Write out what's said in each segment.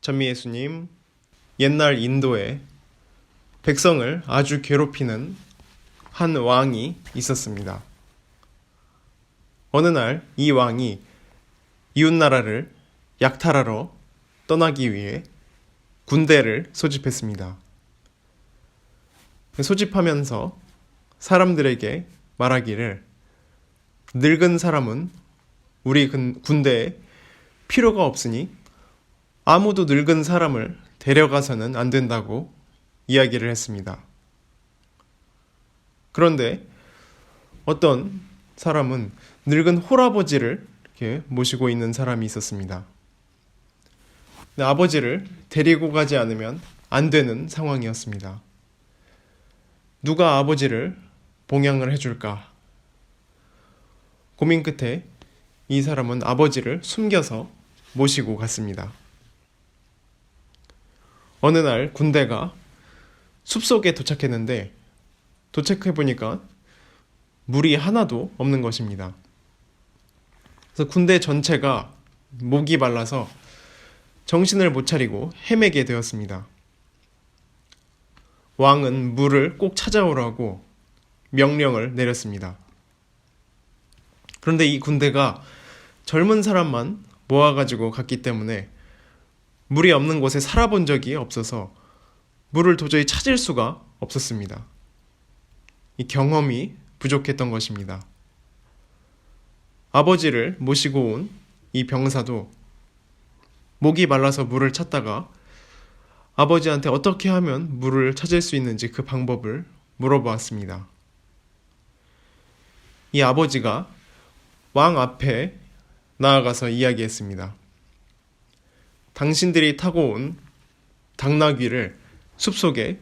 전미 예수님, 옛날 인도에 백성을 아주 괴롭히는 한 왕이 있었습니다. 어느 날 이 왕이 이웃나라를 약탈하러 떠나기 위해 군대를 소집했습니다. 소집하면서 사람들에게 말하기를 늙은 사람은 우리 군대에 필요가 없으니 아무도 늙은 사람을 데려가서는 안 된다고 이야기를 했습니다. 그런데 어떤 사람은 늙은 홀아버지를 이렇게 모시고 있는 사람이 있었습니다. 근데 아버지를 데리고 가지 않으면 안 되는 상황이었습니다. 누가 아버지를 봉양을 해줄까? 고민 끝에 이 사람은 아버지를 숨겨서 모시고 갔습니다. 어느 날 군대가 숲속에 도착했는데 도착해보니까 물이 하나도 없는 것입니다. 그래서 군대 전체가 목이 말라서 정신을 못 차리고 헤매게 되었습니다. 왕은 물을 꼭 찾아오라고 명령을 내렸습니다. 그런데 이 군대가 젊은 사람만 모아가지고 갔기 때문에 물이 없는 곳에 살아본 적이 없어서 물을 도저히 찾을 수가 없었습니다. 이 경험이 부족했던 것입니다. 아버지를 모시고 온 이 병사도 목이 말라서 물을 찾다가 아버지한테 어떻게 하면 물을 찾을 수 있는지 그 방법을 물어보았습니다. 이 아버지가 왕 앞에 나아가서 이야기했습니다. 당신들이 타고 온 당나귀를 숲속에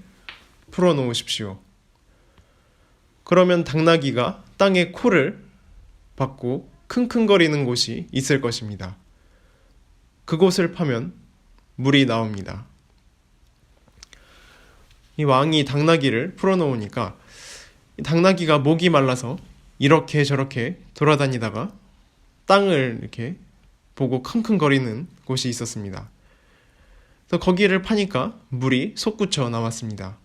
풀어놓으십시오. 그러면 당나귀가 땅에 코를 박고 킁킁거리는 곳이 있을 것입니다. 그곳을 파면 물이 나옵니다. 이 왕이 당나귀를 풀어놓으니까 당나귀가 목이 말라서 이렇게 저렇게 돌아다니다가 땅을 이렇게 보고 킁킁거리는 곳이 있었습니다. 그래서 거기를 파니까 물이 솟구쳐 나왔습니다.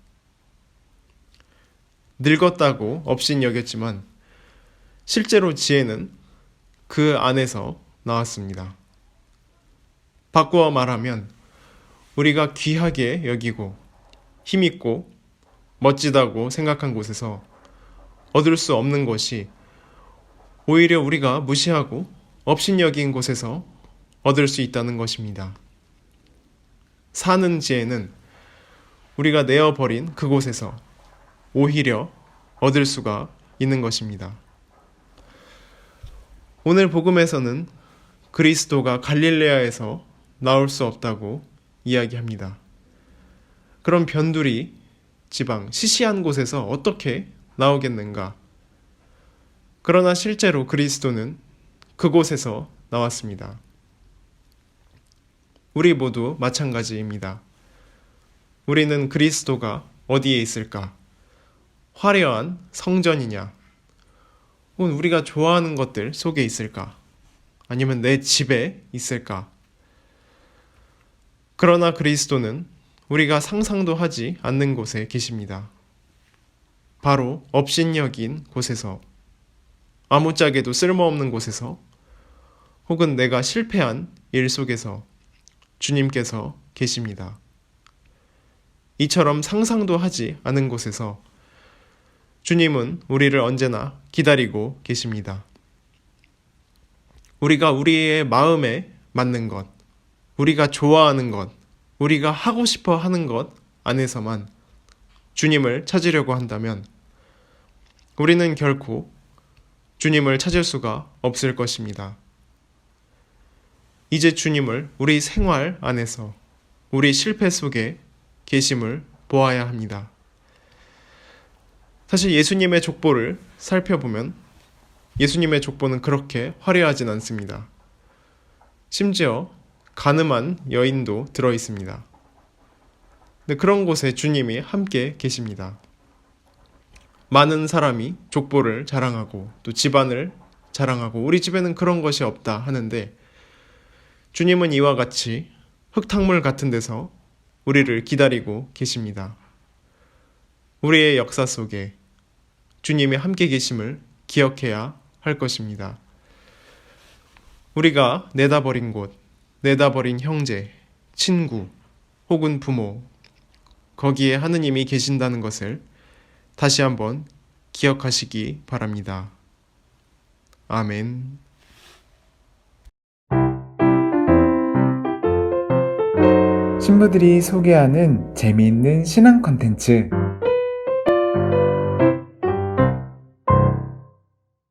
늙었다고 업신여겼지만 실제로 지혜는 그 안에서 나왔습니다. 바꾸어 말하면 우리가 귀하게 여기고 힘있고 멋지다고 생각한 곳에서 얻을 수 없는 것이 오히려 우리가 무시하고 업신여긴 곳에서 얻을 수 있다는 것입니다. 사는 지혜는 우리가 내어버린 그곳에서 오히려 얻을 수가 있는 것입니다. 오늘 복음에서는 그리스도가 갈릴레아에서 나올 수 없다고 이야기합니다. 그럼 변두리 지방 시시한 곳에서 어떻게 나오겠는가? 그러나 실제로 그리스도는 그곳에서 나왔습니다. 우리 모두 마찬가지입니다. 우리는 그리스도가 어디에 있을까? 화려한 성전이냐? 혹은 우리가 좋아하는 것들 속에 있을까? 아니면 내 집에 있을까? 그러나 그리스도는 우리가 상상도 하지 않는 곳에 계십니다. 바로 업신여긴 곳에서, 아무짝에도 쓸모없는 곳에서, 혹은 내가 실패한 일 속에서 주님께서 계십니다. 이처럼 상상도 하지 않은 곳에서 주님은 우리를 언제나 기다리고 계십니다. 우리가 우리의 마음에 맞는 것, 우리가 좋아하는 것, 우리가 하고 싶어 하는 것 안에서만 주님을 찾으려고 한다면 우리는 결코 주님을 찾을 수가 없을 것입니다. 이제 주님을 우리 생활 안에서 우리 실패 속에 계심을 보아야 합니다. 사실 예수님의 족보를 살펴보면 예수님의 족보는 그렇게 화려하진 않습니다. 심지어 가늠한 여인도 들어있습니다. 근데 그런 곳에 주님이 함께 계십니다. 많은 사람이 족보를 자랑하고 또 집안을 자랑하고 우리 집에는 그런 것이 없다 하는데 주님은 이와 같이 흙탕물 같은 데서 우리를 기다리고 계십니다. 우리의 역사 속에 주님이 함께 계심을 기억해야 할 것입니다. 우리가 내다버린 곳, 내다버린 형제, 친구, 혹은 부모, 거기에 하느님이 계신다는 것을 다시 한번 기억하시기 바랍니다. 아멘. 신부들이 소개하는 재미있는 신앙 콘텐츠